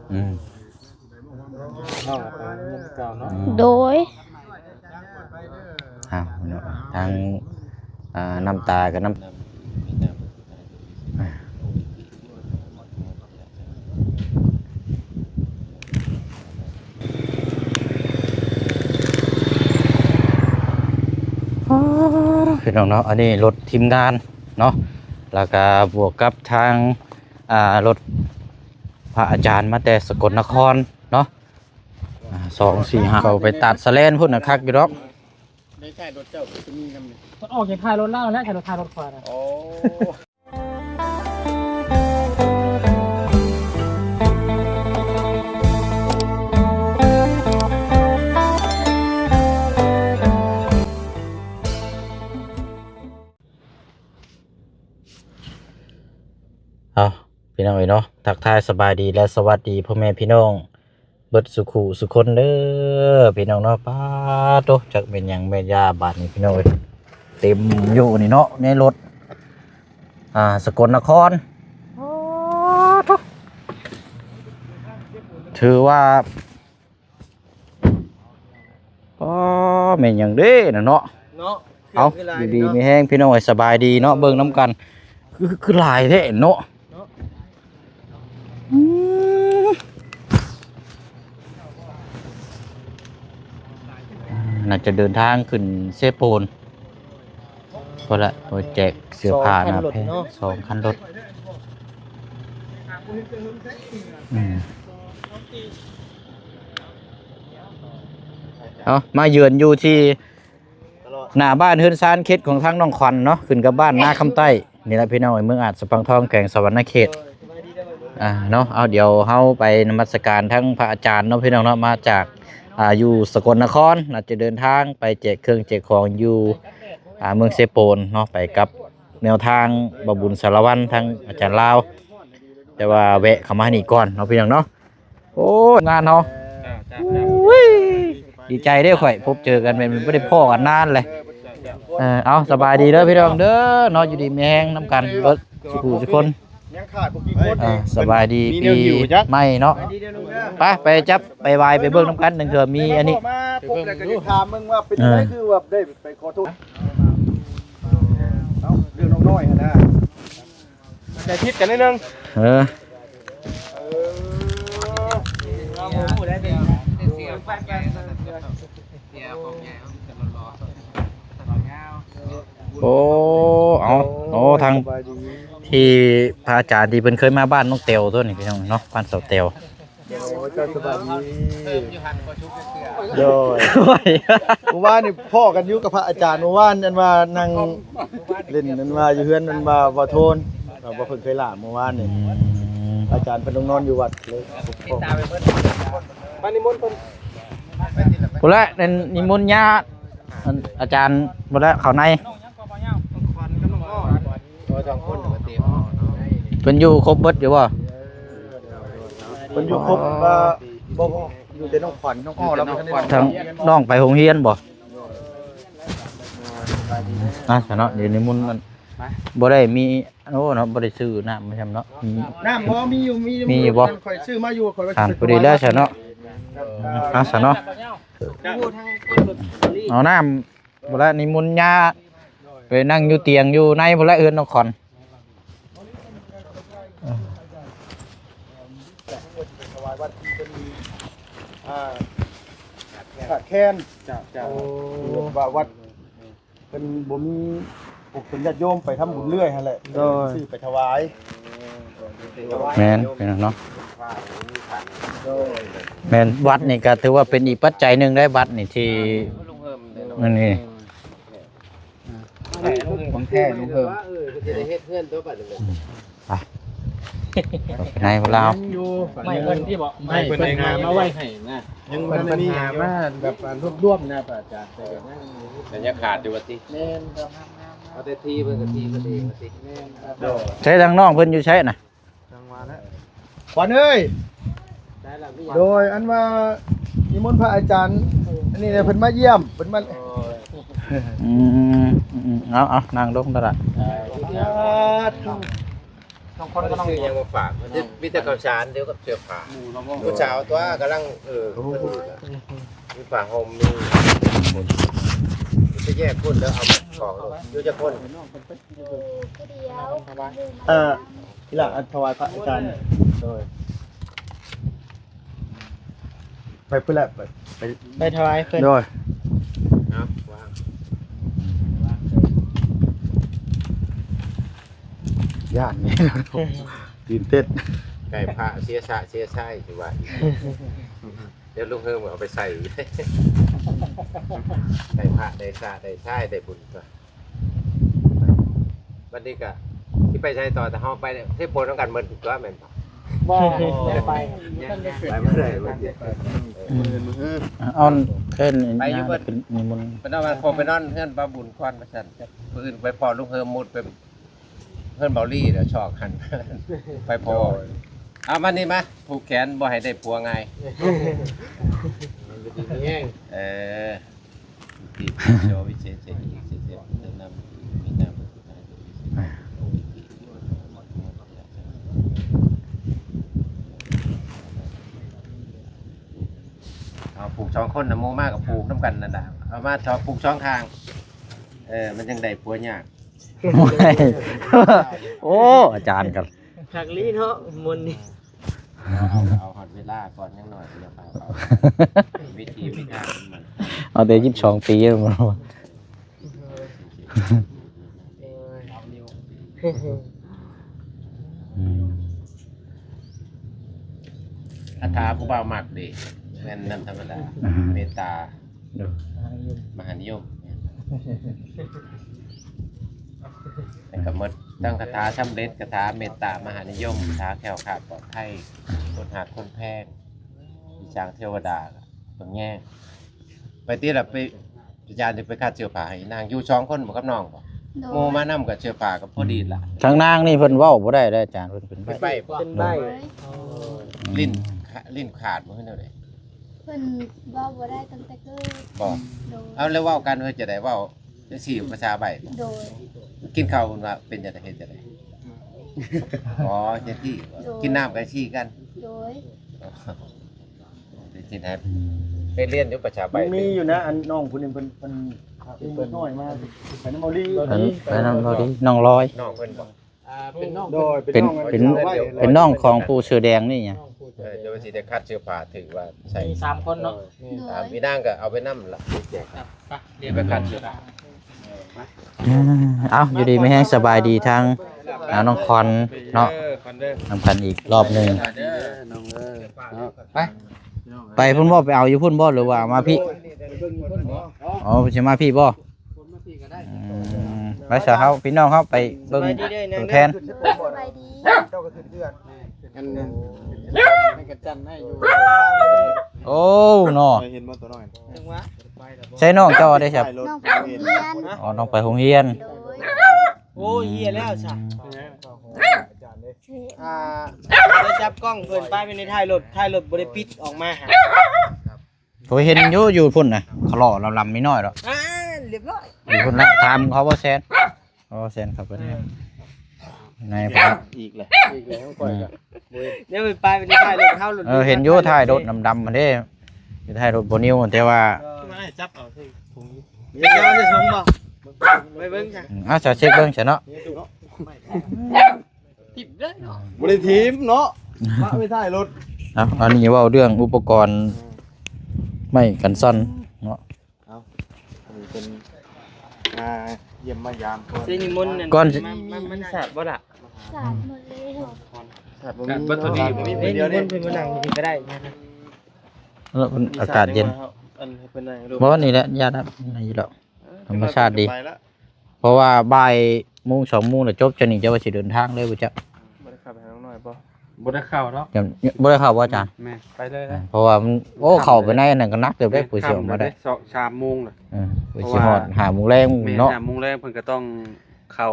น้องตาเงินเก่าเนาะโดยทางน้ำตากับน้ำพี่น้องเนาะอันนี้รถทีมงานเนาะแล้วก็บวกกับทางรถพระอาจารย์มาแต่สกลนครเนาะ245เขาไปตัดสแลนพุ่นคักอยู่ดอกได้ใช่รถเจ้าจะมีกันนี่ออกจากท้ายรถเล่าแล้วใช้รถท้ายรถขวานะโอ้พี่น้องเนาะทักทายสบายดีและสวัสดีพ่อแม่พี่น้องเบิดสุขุสุคนเด้อพี่น้องเนาะป้าโตจักเป็นหยังแม่ยาบาดนี่พี่น้องเอ้ยเต็มอยู่นี่เนาะในรถสกลนครถือว่าแม่นหยังเด้น่ะเนาะเอาดีๆมีแห้งพี่น้องเอ้ยสบายดีเนาะเบิ่งน้ำกันคือหลายแท้เนาะน่าจะเดินทางขึ้นเซโปนพอละโปรแจกเสื้อผ้านะแพง2 คันรถมาเยือนอยู่ที่หน้าบ้านเฮือนซานเขตของทางน้องขวัญเนาะขึ้นกับบ้านนาคำใต้นี่แหละพี่น้องเมืองอาจสะปังทองแขวงสวรรณเขตเนาะเอาเดี๋ยวเฮาไปนมัสการทั้งพระอาจารย์เนาะพี่น้องเนาะมาจากอยู่สกลนครอาจจะเดินทางไปแจกเครื่องแจกของอยู่เมืองเซโปนเนาะไปกับแนวทางบบุญสารวัตรทั้งอาจารย์ลาวแต่ว่าแวะเข้ามานี่ก่อนเนาะพี่น้องเนาะโอ้งานเนาะดีใจได้ข่อยพบเจอกันเป็นไม่ได้พ่อกันนานเลยเอาสบายดีเด้อพี่น้องเด้อเนาะอยู่ดีมีแห้งน้ำกันเบิดทุกคนสบายดีปีใหม่เนาะไปจับไปวายไปเบิ่งน้ำกันหนึ่งเถื่อมีอันนี้ปุ๊บแล้วก็ถามมึงว่าเป็นไงคือแบบได้ไปขอโทษเอาเรื่องน้อยๆนะแต่ทิศกันนิดนึงโอ้ทางที่พระอาจารย์ที่เพิ่นเคยมาบ้านน้องเตียวตัวนี้พี่น้องเนาะบ้านเสาเตียวก็สบายดีโดยเมื่อวานนี่พ่อกันอยู่กับพระอาจารย์เมื่อวานนั่นว่านั่งเล่นนั่นว่าอยู่เฮือนนั่นว่าบ่โทนบ่เพิ่นเคยล่าเมื่อวานนี่อาจารย์เพิ่นนอนอยู่วัดเลยมานิมนต์เพิ่นพุ่นละนิมนต์ญาอาจารย์พุ่นละเข้าในเพิ่นอยู่ครบเบิดอยู่บ่เพิ่นอยู่ครบบ่อยู่แต่น้องขวัญน้องอ้อแล้วทางน้องไปโรงเรียนบ่เนาะเดี๋ยวนิมนต์มันบ่ได้มีเนาะบ่ได้ซื้อน้ำไม่ใช่เนาะน้ำบ่มีอยู่บ่ข่อยซื้อมาอยู่ข่อยว่าสิพอดีแล้วซะเนาะซะเนาะเอาน้ำบ่ละนิมนต์ญาไปนั่งอยู่เตียงอยู่ในบ่ละเอื้อนน้องขอนขาดแค้นว่าวัดเป็นบ่มีเป็นญาติโยมไปทำบุญเรื่อยหั่นแหละซื้อไปถวายแม่นเป็นเนาะแม่นวัดนี่ก็ถือว่าเป็นอีกปัจจัยหนึ่งได้วัดนี่ที่นี่ของแท้ลุงเพิ่มในเราไม่เงินที่บอกไม่เป็นงานมาไว้ให้นะยังมันมีมาแบบรวบๆนะอาจารย์แต่ยังขาดอยู่ว่าติแม่นครับเอาแต่ทีเพิ่นก็ทีเพิ่นเองว่าติแม่นใช้ทางน้องเพิ่นอยู่ใช้น่ะจังหวะแล้วขวัญเอ้ยโดยอันว่านิมนต์พระอาจารย์อันนี้เนี่ยเพิ่นมาเยี่ยมเพิ่นมาเอานั่งลงตลาด น้องคนก็ต้อง ซื้อยังมาฝากมีแต่ข้าวสารเดี๋ยวกับเสื้อผ้าผู้สาวตัวกำลังมีผ้าห่มมีจะแยกคนแล้วเอาของอยู่จะคน ทีหลังถวายพระอาจารย์โดยไปเพื่อแหละไปถวายเพื่อนโดย เอาวาง ย่านนี่ตื่นเต้น ไก่ผ้าเสียไส้ถือว่าเดี๋ยวลุงเฮิมเอาไปใส่ไก่ผ้าได้สะได้ไส้ได้บุญก็วันนี้ก็ที่ไปใช้ต่อแต่ห้องไปที่โพลต้องการเมินถูกต้องแม่นปะ บ่ไป ไปไม่ได้เอาเพิ่นมีมน เป็นวันพอไปนอนเพื่อนปลาบุญควันมาสั่นปืนไปพอลุงเฮิมมุดไปเพื่อนเบาลี่เดี๋ยวชอกหันไปพอเอามานี่มาผูกแขนบ่ให้ได้ผัวไงดีโชว์วิเศษนำมีนำเอาปลูก2คนนะโมมากกับปลูกน้ำกันนั่นแหละเอามาชอบปลูก2ทางมันยังได้ผัวยาก โอ้อาจารย์กัน หักลี่เนาะมนนี่ เอาหอดเวลาก่อนยังหน่อยเดี๋ยวเอาวิธีการมัน เอาแต่22 ปีแล้วมันคาถาผู้บ่าวมักดิแม่นนั่นธรรมดาเมตตามหานิยมแต่กับมดตั้งคาถาสำเร็จคาถาเมตตามหานิยมคาถาแคล้วคลาดปลอดภัยคนหาคนแพงวิจารเทวดาตรงแง่ไปที่เราไปอาจารย์จะไปคาดเชือผ้าให้นางอยู่2คนบ่กับน้องบ่โมมานำกับเชือผ้ากับพอดีล่ะ ทางนางนี่เพิ่นเว้าบ่ได้อาจารย์เพิ่นเป็น ไป เป็นใบ ลิ้นขาดบ่เฮ็ดแนวใด เพิ่นเว้าบ่ได้ตั้งแต่เกิด บ่ โดย เอาแล้วเว้ากันเฮ้ยจะได้เว้าจังซี่ภาษาใบ โดย กินข้าวเพิ่นว่าเป็นจังได๋เฮ็ดจังได๋อ๋อจังซี่กินน้ำกันซี่กัน โดย ที่ไหนไปเรียนอยู่ประชาใบ มีอยู่นะอันน้องผู้นึงเพิ่นน้อยมาไปน้ำมอลี่ ไปนำบ่ดีน้องลอย น้องเพิ่นบอก เป็นน้อง โดย เป็นน้องของผู้เสื้อแดงนี่ไง เดี๋ยวสิได้คัดเสื้อผ้าถือว่าใส่ มี3คนเนาะ โดย พี่นางก็เอาไปนำล่ะแจก ไปเรียนไปคัดเสื้อผ้า เอาอยู่ดีไม่แห้งสบายดีทั้งน้องคอนเนาะนำกันอีกรอบหนึงไปพุ่นบ่ไปเอาอยู่พุ่นบ่หรือว่ามาพี่อ๋อสิมาพี่บ่ไปซะเฮาพี่น้องเฮาไปเบิ่งตัวแทน สบายดี เจ้าก็ขึ้นเดือน ให้กันจันให้อยู่ โอ้เนาะ เห็นบ่ตัวน้อย จังหวะ ใช่น้องเจ้าได้ครับ น้องไปเรียน อ๋อน้องไปโรงเรียน โดย โอ้เฮียแล้วจ้ะ อาจารย์เด้ ได้จับกล้องเพิ่นป้ายไปในท้ายรถบ่ได้ปิดออกมาหา ผมเห็นอยู่พุ่นน่ะเขาหล่อลำๆไม่น้อยหรอก เรียบร้อย อยู่พุ่นละถามเขาว่าแซนครับเพิ่นในผม อีกแหละ เดี๋ยวป้ายไปในท้ายรถเฮารถ เห็นอยู่ท้ายรถดำๆมันเด้อยู่ท้ายรถโบนิวแต่ว่า มาให้จับเอาสิถุงเดี๋ยวจะส่งบ่ไปเบิ่งจ้ะ จะเช็คเบิ่งซะเนาะ ติดเลยเนาะ บ่ได้ทีมเนาะมาไม่ได้รถ อันนี้เว้าเรื่องอุปกรณ์ไม่กันซ่อนเนาะ นี่เป็นเยี่ยมมายามก่อน สินิมนต์นั่น ก่อน มันสาดบ่ล่ะ สาดหมดเลย สัตว์บ่มีวัตถุดิบ เดี๋ยวนี้เพิ่นมานั่งนี่ก็ได้นะ แล้วมันอากาศเย็น อันเพิ่นนั่งรูป บ่นี่แหละญาติครับนี่แหละธรรมชาติดี ไปละ เพราะว่าบ่ายโมง2โมงแล้วจบจะนี่จะว่าสิเดินทางเลยบ่จ๊ะ บ่ได้เข้าไปหาน้องน้อยบ่บ่ได้เข้าเนาะ ยังบ่ได้เข้าบ่อาจารย์ แม่ไปเลยนะ เพราะว่ามันโอ้เข้าไปในอันนั้นก็นักเติบได้ผู้เชี่ยวมาได้ 3 โมงน่ะ ผู้เชี่ยวฮอด5โมงแรงเนาะ 5 โมงแรกเพิ่นก็ต้องเข้า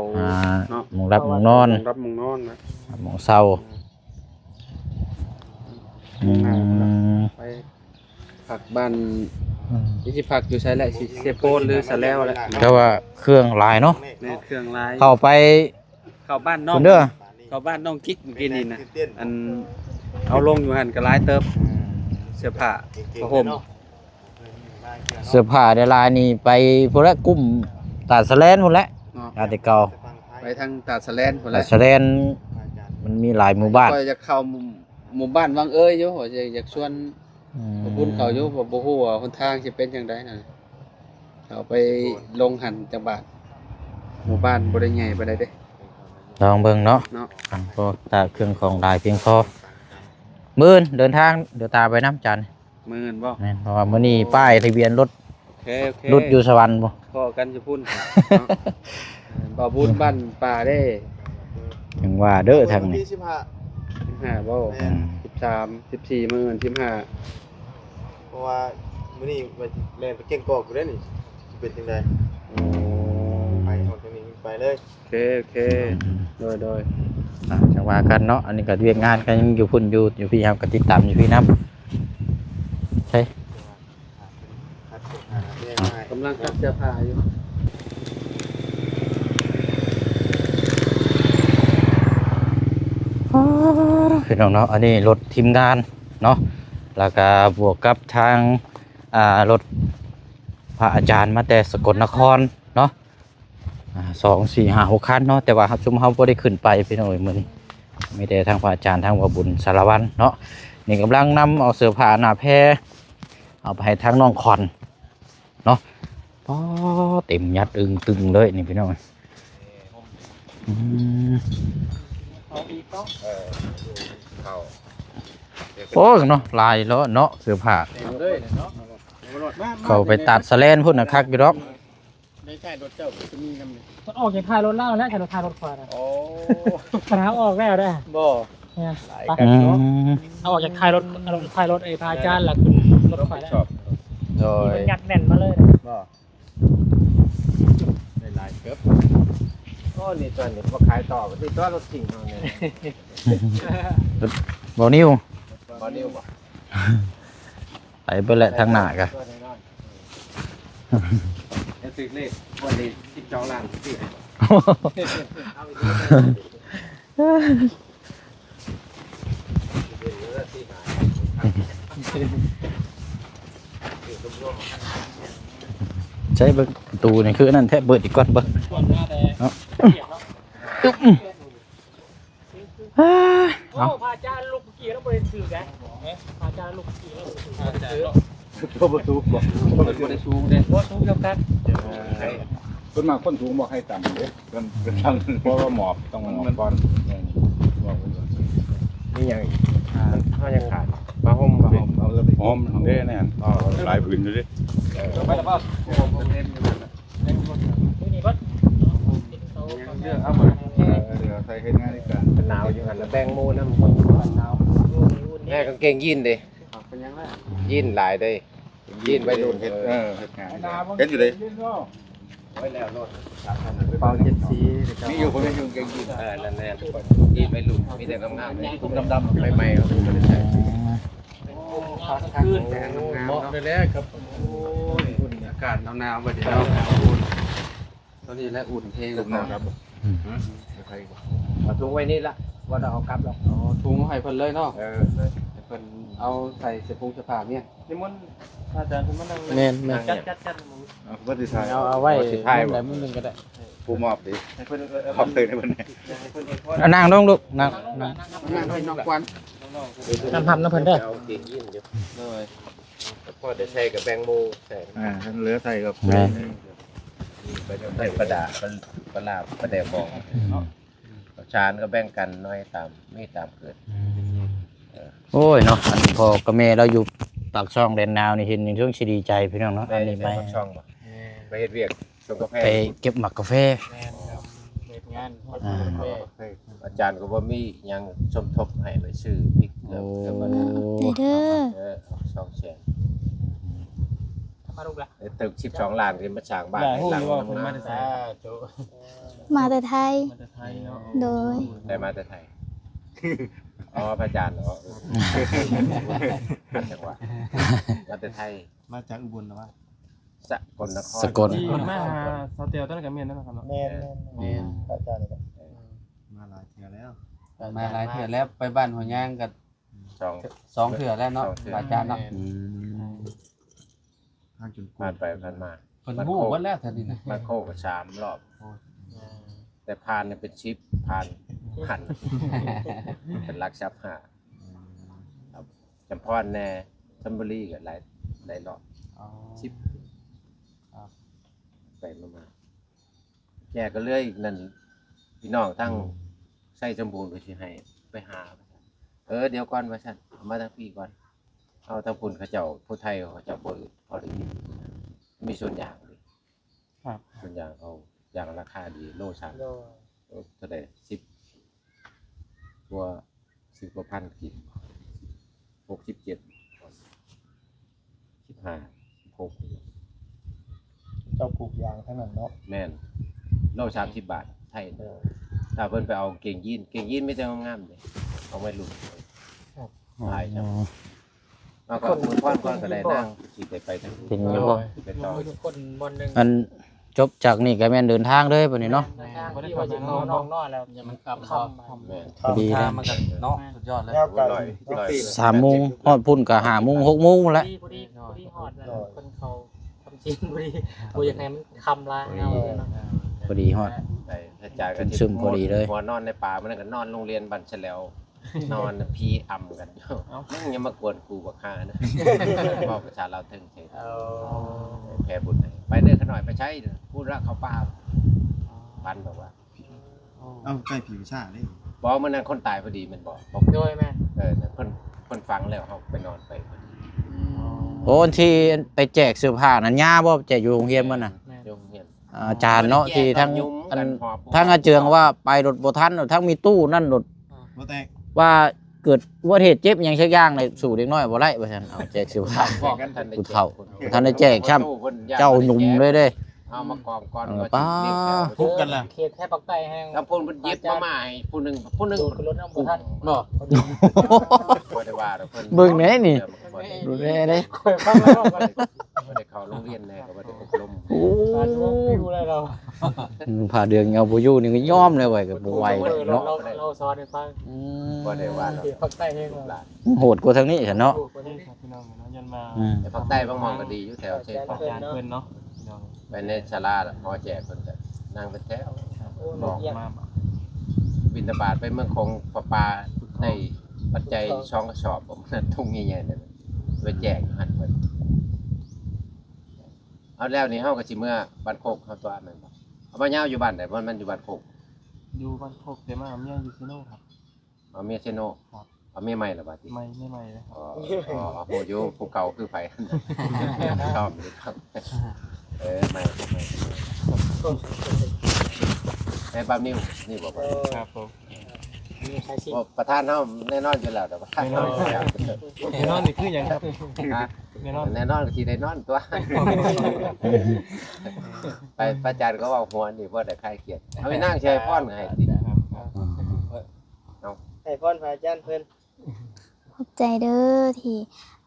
โมงรับโมงนอน รับมุงนอนนะ โมงเช้า ไปพักบ้านสิพักอยู่ไสแหละสิเซโปนหรือสะแล้วแหละ แต่ว่าเครื่องหลายเนาะ ในเครื่องลาย เข้าไป เข้าบ้านนอก คุณเด้อ เข้าบ้านน้องกิ๊กเมื่อกี้นี่นะอันเอาลงอยู่หั่นก็หลายเติบเสื้อผ้าผ้าห่ม เสื้อผ้าเดลายนี่ไปพุ่นละกลุ่มตาดสะแลนพุ่นละ เนาะ อาติเก่า ไปทางตาดสะแลนพุ่นแห ตา ละ ดสะแลนมันมีหลายหมู่บ้าน ก็จะเข้าหมู่บ้านวังเอ้ยอยู่ว่าอยากชวนบ่บุญเขาอยู่ว่าบ่ฮู้ว่าหนทางสิเป็นจังไดนั่นเอาไปลงหันจังบาทหมู่บ้านบ่ได้ใหญ่ปานใดเด้ ลองเบิ่งเนาะ เนาะ อันพอตาเครื่องของหลายเพียงพอมื้อเดินทางเดี๋ยวตาไปน้ำจันทร์ มื้อนั้นบ่ แม่นเพราะว่ามื้อนี้ป้ายทะเบียนรถ โอเค รถอยู่สวรรค์บ่ พอกันจะพุ่นเนาะบ่บุญบ้านป่าเด้ ถึงว่าเด้อทางนี้ ที่15 15บ่ อืม 13 14มื้อนั้น15 เพราะว่ามื้อนี้ว่าแล่นไปเก่งกอกอยู่แล้วนี่สิเป็นจังได๋ โอ้ ไปออกทางนี้ไปเลย โอเคโดย จังว่ากันเนาะอันนี้ก็เวียกงานกันยังอยู่พุ่นอยู่พี่ครับก็ติดตามอยู่พี่นํใช่ กำลังตัดเสื้อผ้าอยู่ พี่น้องเนาะอันนี้รถทีมงานเนาะแล้วก็บวกกับทางรถพระอาจารย์มาแต่สกลนครเนาะ2 4 5 6คันเนาะแต่ว่าชุมเฮาบ่ได้ขึ้นไปพี่น้องเอ้ยมื้อนี้มีแต่ทางพระอาจารย์ทางว่าบุญสารวัตรเนาะนี่กำลังนำเอาเสื้อผ้าหน้าแพรเอาไปให้ทางน้องขอนเนาะอ๋อเต็มยัดอึงตึงเลยนี่พี่น้องอืม โอ้เนาะลายแล้วเนาะเสื้อผ้าเขาไปตัดสแลนพุ่นนะคักอยู่ดอก ไม่ใช่รถเจ้าจะมีน้ำ มันออกจากท้ายรถเล่าแล้วจากท้ายรถควายนะ โอ้ ปัญหาออกแล้วได้ บ่ เนี่ย อืม เอาออกจากท้ายรถท้ายรถไอ้พาจานหลักขึ้นรถควายแล้ว โดย มันยัดแน่นมาเลย บ่ได้หลายเกือบโอ้นี่ตอนนี้บ่ขายต่อบ่ติดตัวรถทิ้งเฮาเนี่ย บ่นิ้ว บ่เดียวบ่ ไปเบิ่แหละทางหน้าก็ จะซื้อเลขบ่ได้12ล้านซื้อให้ ใช้เบิ่งประตูนี่คือนั่นแท้เบิดอีกก่อนเบิ่ง ก่อนหน้าแต่ เอ้ย โอ้ เอา พาจานลูกกี่แล้วบริสุทธิ์ไงพาจานลูกกี่แล้วบริสุทธิ์ ตัวบ่สูงบ่บ่ได้สูงเด้ ว่าสูงเดียวกัน ส่วนมากคนสูงบอกให้ต่ำเด้เป็นทางเพราะว่าหมอบต้องหมอบก่อน นี่หยังเฮายังขาดมาห่มบ่ห่ม เอาเลยหอมเด้แน่หลายพื้นเลย ไปแล้วบ่ห่มเต็มอยู่นั่นน่ะ นี่วัด เลือกเอามา เดี๋ยวใส่เฮ็ดงานในการ หนาวอยู่หั่นแล้วแบ่งหมู่นำคนหนาวแม่กางเกงยีนเด้ เป็นยังไง ยีนหลายเด้ยีนวัยรุ่น เฮ็ด เออ เฮ็ดงานเฮ็ดอยู่เลย ไว้แล้วรถ เป่าเจ็ดสี มีอยู่คนนึงอยู่เก่งยิง นั่นแน่ยีนวัยรุ่นมีแต่งามๆเลย ตุ้มดำๆ ใหม่ๆครับบ่ได้ใช้ ขึ้นแต่งาม เหมาะ เนาะ เลยแหละครับ อุ่นอากาศหนาวๆบัดนี้เนาะอุ่นตอนนี้และอุ่นเพลง ตุ้ แล้ว มนะครับ เอาถุงไว้นี่ละว่าเราเอากลับแล้ว อ๋อถุงให้เพิ่นเลยเนาะ เออ ให้เพิ่นเอาใส่เสื้อผงเสื้อผ้าเนี่ย นิมนต์อาจารย์เพิ่นมานั่ง แม่นแม่น จัด วัดที่ทาย เอาไว้มุมใดมุมหนึงก็ได้ ผู้มอบดิ ให้เพิ่น ขอบตื่นให้เพิ่น ให้เพิ่นขอ เอานั่งลงลูกนั่ง นั่งให้น้องควัน น้ำทำน้ำเพิ่นเด้อ เอาเกงยีนอยู่ เลย พ่อได้ใช้กับแบงโมใส่ ท่านเหลือใส่กับ แม่น ไปใส่ประดาประลาบประแดกบอกชานก็แบ่งกันน้อยตามไม่ตามเกิด โอ้ยเนาะอันพอกับแม่เราอยู่ปากช่องแดนนาวนี่เห็นอย่างช่วงสิดีใจพี่น้องเนาะ แม่ อัน นี่ นี้ ไป ไป ช่องบ่ไปเฮ็ดเวียกส่งกาแฟ ไปเก็บหมักกาแฟ เฮ็ดงาน อ่า อาจารย์ก็บ่มีหยังสมทบให้ไปซื้อพริกเกลือเกลือบ่ได้ เด้อ ช่องแชร์ มาลูกละ ตึก12ล้านที่มาสร้างบ้าน ได้ ให้ ฮู้ หลั อง ยู่ว่าเพิ่นมา นึ แต่ ง ไสโจ มาแต่ไทย มาแต่ไทยเนาะ โดย ได้มาแต่ไทยอ๋อพระอาจารย์เหรอจังหวะมาแต่ไทย มาจากอุบลนะว่า สกลนคร สกล ที่มาหาซาเตียวตอนนั้นก็แม่นนั่นนะครับเนาะ แม่นอาจารย์นี่ก็ มาหลายเทื่อแล้ว มาหลายเทื่อแล้วไปบ้านหัวย่างก็ สอง 2เทื่อแล้วเนาะอาจารย์เนาะ ผ่านไปผ่านมา เพิ่นฮู้เบิดแล้วเท่านี้นะ มาโคก็3รอบ แต่พานเนี่ยเป็นชิปพานหัน เป็นลักชับหาครับจำพรแน่ซัมเบอรี่กับหลายรอบ อ๋อ ชิปไปมาแกก็เลื่อยนั่นพี่น้องทั้งใส่จมูกหรือสิให้ไปหาเดี๋ยวก่อนว่าซั่นเอามาทั้งพี่ก่อนเอาทั้งพุ่นเขาเจ้าผู้ไทยเขาเจ้าบ่อื่นพอได้ยินมีส่วนอย่างเลย ครับ ส่วนอย่างเขาอย่างราคาดีโล3เท่าไหร่10ตัว10กว่าพันกิน67 15 16 เจ้าปลูกยางทั้งนั้นเนาะ แม่นโล30 บาทไทยถ้าเพิ่นไปเอาเก่งยีนไม่แต่งามๆเลยเอาไว้ลุ่มหลายครับมาก่อนมือพ่อนก่อนก็ได้นั่งสิไปทั้ง เป็นอยู่บ่ ไปต่อ ทุกคนบอลหนึ่ง มันจบจากนี่ก็แม่นเดินทางเลยบัดนี้เนาะ ที่ว่าจะเข้านอกนอกแล้ว อย่ามันคำ ค แม่น พอดี ทา นะ งมันก็เนาะสุดยอดเลย ยาวไกล 3 โมงฮอดพุ่นก็5 โมง 6 โมงแล้ว พอดีหอดแล้วคนเขาทำจริงพอดีกูอยากให้มันคำละเอาเลยเนาะ พอดีฮอด ไปกระจายกัน ซึมพอดีเลย หัวนอนในป่ามันก็นอนโรงเรียนบันเฉลวนอนพี่อ่ำกันมึงอย่ามากวนกูบักฮานะบอกประชาเราเทิงเฉยแพ้บุญไปเด้อขน่อยไปใช้พูดรักเขาป้าปันบอกว่า เอ้าใกล้ผีวิชาเลย บอกมันนั้นคนตายพอดีมันบอก โดยแม่ เพิ่นฟังแล้วเขาไปนอนไปพอดี โอ้ที่ไปแจกเสื้อผ้านั่นย่าบ่แจกอยู่โรงเรียนมันน่ะ โยมเฮียน อาจารย์เนาะที่ทั้ง ยุ่ม อั กัน น หอบ ทั้งอาเจืองว่าไปรถบ่ทันทั้งมีตู้นั่นรถ บ่แตก ว่าเกิดอุบัติเหตุเจ็บหยังสักอย่างในสู่เด็กน้อยบ่ได้ว่าซั่นเอาแจกเสื้อผ้า บอกกันทันได้ ผู้เฒ่าทันได้แจกช่ำเจ้าหนุ่มเลยเด้ เอามากองก่อน ป้า ทุกกันล่ะ เขตแค่ปักใต้แห้ง แล้วพูนเย็บมาให้ผู้หนึง ดูดรถน้ำบุท่าน เนาะ บ่ได้ว่าเพิ่น เบิ่งแหน่นี่ บ่ได้ ดูแลเด้ คอยฟังแล้วก็ บ่ได้เข้าโรงเรียนแน่ก็บ่ได้อบรม โอ้ การช่วยพิวอะไรเรา ผ่าเดืองเอาบ่อยู่นี่ก็ยอมเลยเว้ยก็บ่ไหวเนาะ เราสอนให้ฟัง บ่ได้ว่า เขตปักใต้แห้ง ลูกหลาน โหดกว่าทางนี้ซั่นเนาะ คนนี้ครับพี่น้องเนาะยันมา แต่ภาคใต้บางหมองก็ดีอยู่แถวเช่น อาจารย์เพื่อนเนาะพี่น้อง ไปในศาลาหอแจกเพิ่นก็นั่งเป็นแถวบอก มา บิณฑบาตไปเมืองคงประปาได้ปัจจัยช่องกระสอบผมนั่นทุ่งใหญ่ๆนั่นไปแจกหันเพิ่นเอาแล้วนี่เฮาก็สิเมื่อบ้านโคกเฮาตัวอันนั้นบ่เอาบ่ยาวอยู่บ้านได้บ่มันอยู่บ้านโคก อยู่บ้านโคกเดมาเมียอยู่ซิโน่ครับ เอาเมียเซโน ครับ เอาเมียใหม่ล่ะบัดนี้ ไม่ใหม่เลยครับ อ๋อโหอยู่ผู้เก่าคือไผชอบอยู่ครับไม่ในปั๊มนิ้วนี่บอกว่า ครับผมมีใครชิ ประธานเฮาแน่นอนอยู่แล้วแต่ว่า แน่นอนนี่คืออย่างครับแน่นอน แน่นอนก็สิได้นอนตัว ไปพระอาจารย์ก็ว่าหัวนี่บ่ได้คลายเครียดเอาไปนั่งแช่พรให้ติ ให้พรพระอาจารย์เพิ่น ขอบใจเด้อที่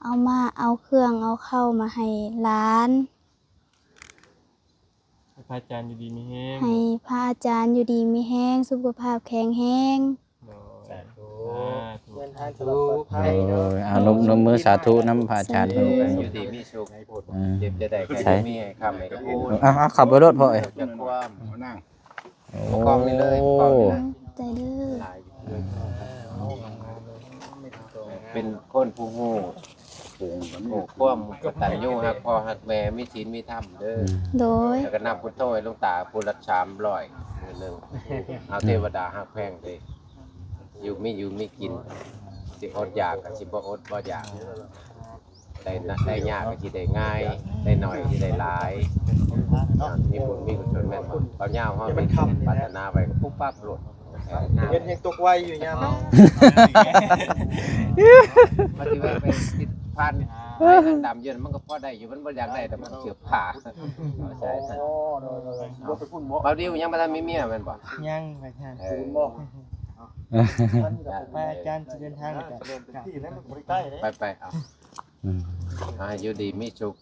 เอาเครื่องเอาเข้ามาให้ร้าน พระอาจารย์อยู่ดีมีแห้ง ให้พระอาจารย์อยู่ดีมีแห้งสุขภาพแข็งแรง เดินทางตลอดปลอดภัย เอานมมือสาธุน้ำพระอาจารย์เพิ่น อยู่ดีมีสุขให้พูดเจ็บจะได้แค่มีให้คำให้พูด เอาขับไปรถพ่อเอ้ย จะความ เอานั่ง กองนี่เลยกองนี่เลย ขอบใจเด้อ หลายเป็นคนผู้ฮู้ความกตัญญูฮักพ่อฮักแม่มีศีลมีธรรมเด้อ โดย แล้วก็นับพุทโธให้หลวงตาผู้ละ300นึงเอาเทวดาฮักแพงเด้อยู่มีกินสิอดอยากก็สิบ่อดบ่อยากได้ยากก็สิได้ง่ายได้น้อยก็สิได้หลายมีบุญมีกุศลแม่นบ่เอายาวเฮาไปปรารถนาไว้ก็ปุ๊บปั๊บโลด เฮ็ดยังตกไวอยู่ยาม มาที่ว่าไปติดพันดำเยินมันก็พอได้อยู่มันบ่อยากได้แต่มันเสือผ่าใช่บ่ไปพุ่นบ่เบาดิวยังบ่ทันมีเมียแม่นบ่ ยังไปทาง บ่ พระอาจารย์จะเดินทางกันที่นั้นมันบ่ได้ใกล้เด้ ไปเอาอยู่ดีมีสุข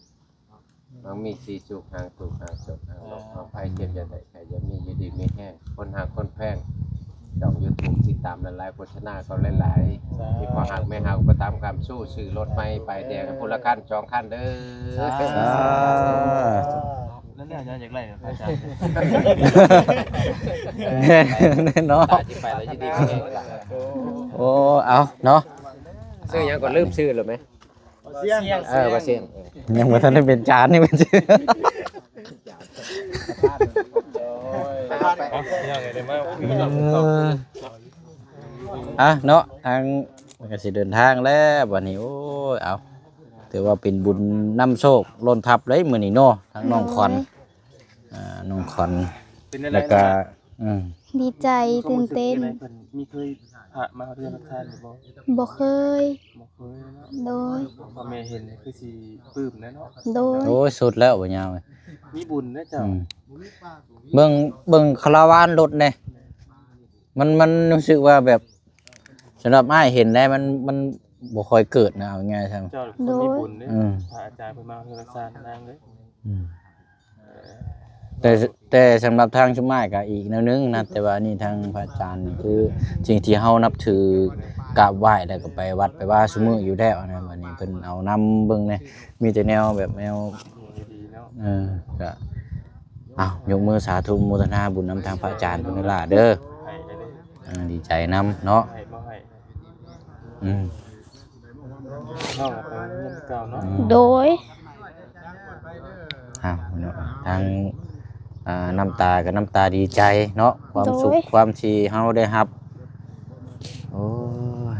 มันมีสีสุขห่างทุกข์ห่างโศกห่างโรคห่างภัยเจ็บอย่าได้ใครอย่ามีอยู่ดีมีแห้งคนหาคนแพง ช่อง YouTube ติดตามหลายๆโฆษณาก็หลายๆมีความหักแม่หักก็ตามคำสู้ซื้อรถใหม่ไปแดงพลคันจองคันเด้อ นั่นแหละอยากไล่นะอาจารย์ เนาะ ที่ไปแล้วจะดีแก่ละ โอ้เอาเนาะ ซื้อยังก่อนลืมซื้อหรือไหม เสียง ว่าเสียง ยังบ่ทันได้เป็นจานนี่มันชื่อ เนาะทางมันก็สิเดินทางแล้วบัดนี้โอ้ยเอาถือว่าเป็นบุญนำโชคล้นทับเลยมื้อนี้เนาะทั้งน้องคอนน้องคอนแล้วก็ ดีใจตื่นเต้น มีเคยพามาเรียนรักษาหรือบ่ บ่เคย บ่เคยเนาะ โดย พอแม่เห็นคือสิปลื้มนะเนาะ โดย โอ้ยสุดแล้วบ่ยาวเลย มีบุญนะเจ้า เบิ่งคาราวานรถเนี่ยมันรู้สึกว่าแบบสำหรับอ้ายเห็นได้มันบ่ค่อยเกิดนะเอาง่ายๆซั่น เจ้าคนมีบุญเด้ อืม พระอาจารย์เพิ่นมาเรียนรักษานางเลย แต่สำหรับทางชุมอ้ายก็อีกแนวนึงนะแต่ว่านี่ทางพระอาจารย์นี่คือสิ่งที่เฮานับถือกราบไหว้แล้วก็ไปวัดไปว่าซุมื้ออยู่แล้วนะบัดนี้เพิ่นเอานำเบิ่งเนี่ยมีแต่แนวแบบแนว ดีเนาะ ก็ยกมือสาธุโมทนาบุญนำทางพระอาจารย์เพิ่นนั่นล่ะเด้อ ให้ได้เลย ดีใจนำเนาะ ให้บ่ให้ อืม น้องไปเรียนเก่าเนาะ โดย เนาะทางน้ำตากับน้ำตาดีใจเนาะความสุขความที่เฮาได้รับโอ้ย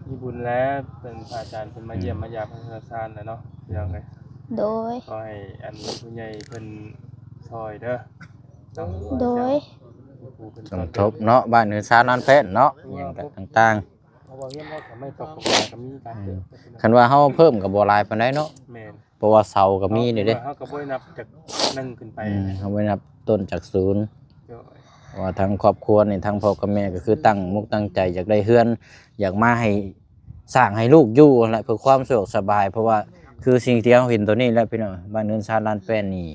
มีบุญแล้วเป็นพระอาจารย์เพิ่นมาเยี่ยมมายามพระราชาน่ะเนาะยังไง โดย ก็ให้อันผู้ใหญ่เพิ่นซอยเด้อ โดย สมทบเนาะบ้านเฮือนซานานแพทย์เนาะอหย่างต่าง เพราะว่าเฮียนเราก็ไม่ตกกับก็มีการเกิด ๆคันว่าเฮาเพิ่มก็บ่หลายปานใดเนาะ แม่น เพราะว่าเสาก็มีนี่เด้ เฮาก็บ่ได้นับจาก1ขึ้นไป เฮาบ่นับต้นจากศูนย์ เจ้า ว่าทางครอบครัวนี่ทางพ่อกับแม่ก็คือตั้งมุกตั้งใจอยากได้เฮือน อยากมาให้สร้างให้ลูกอยู่นั่นแหละเพื่อความสะดวกสบาย เพราะว่าคือสิ่งที่เราเห็นตัวนี้แหล้วพี่น้องบ้านเนินชาลานแป้นนี่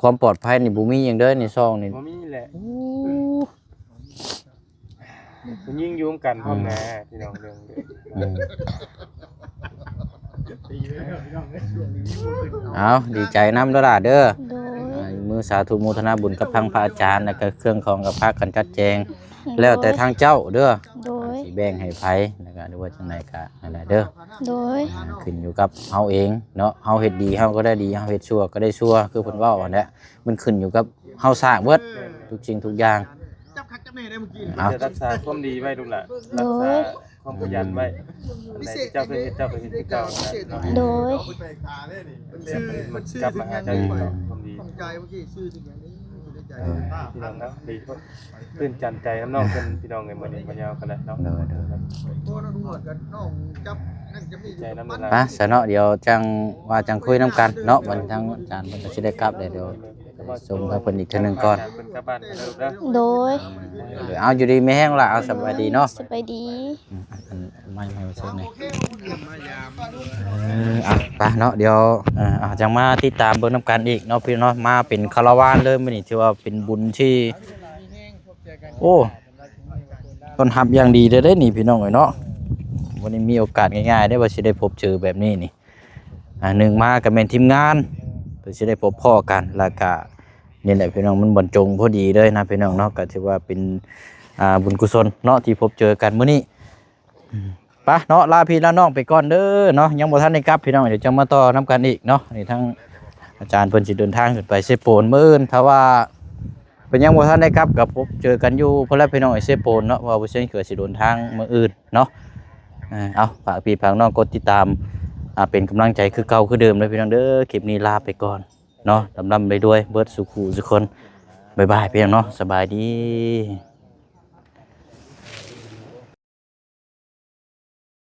ความปลอดภัยนี่บ่มีหยังเด้อนี่ซองนี่ บ่มีแหละผู้หญิงอยู่ร่วมกันพร้อมแน่พี่น้องเรื่องเด้อ เอาดีใจนำเด้อล่ะเด้อ โดย มือสาธุโมทนาบุญกับทางพระอาจารย์แล้วก็เครื่องของกับพระกันจัดแจงแล้วแต่ทางเจ้าเด้อ โดย สิแบ่งให้ไผแล้วก็หรือว่าจังไดก็นั่นแหละเด้อ โดย ขึ้นอยู่กับเฮาเองเนาะเฮาเฮ็ดดีเฮาก็ได้ดีเฮาเฮ็ดชั่วก็ได้ชั่วคือเพิ่นเว้าอันนี้มันขึ้นอยู่กับเฮาสร้างเบิดทุกสิ่งทุกอย่างเอา จะรักษาความดีไว้ดูล่ะรักษาความขยันไว้อันไหนที่เจ้าเคยเฮ็ดเจ้าก็เฮ็ดคือเก่านะ โดย มันกลับมาหาเจ้าอยู่เนาะความดี ใจเมื่อกี้ชื่อที่อย่างนี้ใจ พี่น้องเนาะดีเพิ่นตื่นจันใจน้ำน้องเพิ่นพี่น้องไงมื้อนี้บ่ยาวกันแล้วเนาะ เด้อ โอ้เราดูหมดกันน้องจับนั่นจะมี ใจน้ำละ ไปซะเนาะเดี๋ยวจังว่าจังคุยนํกันเนาะวันทางอาจารย์เพิ่นก็สิได้กลับแล้วเดี๋ยวส่งให้เพิ่นอีกเทื่อนึงก่อน เพิ่นกลับบ้านเด้อเด้อ โดย เดี๋ยวเอาอยู่ดีไม่แห้งล่ะเอาสบายดีเนาะ สบายดี ไม่เช็คนี่ไปเนาะเดี๋ยวจังมาติดตามเบิ่งนํกันอีกเนาะพี่เนาะมาเป็นคาราวานเลยมื้อนี้ถือว่าเป็นบุญที่โอ้ต้อนรับอย่างดีเด้อนี่พี่น้องเอ้ยเนาะวันนี้มีโอกาสง่ายๆได้ว่าสิได้พบเจอแบบนี้นี่หนึ่งมาก็แม่นทีมงานเพื่อสิได้พบพ่อกันแล้วก็นี่แหละพี่น้องมันบรรจงพอดีเลยนะพี่น้องเนาะก็ถือว่าเป็นบุญกุศลเนาะที่พบเจอกันมื้อนี้ไปเนาะลาพี่ลาน้องไปก่อนเด้อเนาะยังบ่ทันได้กลับพี่น้องเดี๋ยวจะมาต่อนํกันอีกเนาะนี่ทั้งอาจารย์เพิ่นสิเดินทางขึ้นไปเซโปนมื้ออื่นถ้าว่าเป็นยังบ่ทันได้กลับก็พบเจอกันอยู่พุ่นละพี่น้องไอ้เซโปนเนาะเพราะว่าบ่เช่นเกิดสิเดินทางมื้ออื่นเนาะเอาฝากพี่ฝากน้องกดติดตามเป็นกำลังใจคือเก่าคือเดิมเลยพี่น้องเด้อคลิปนี้ลาไปก่อนเนาะดำๆไปด้วยเบิดสุขุสุคนบ๊ายบายพี่น้องเนาะสบายดี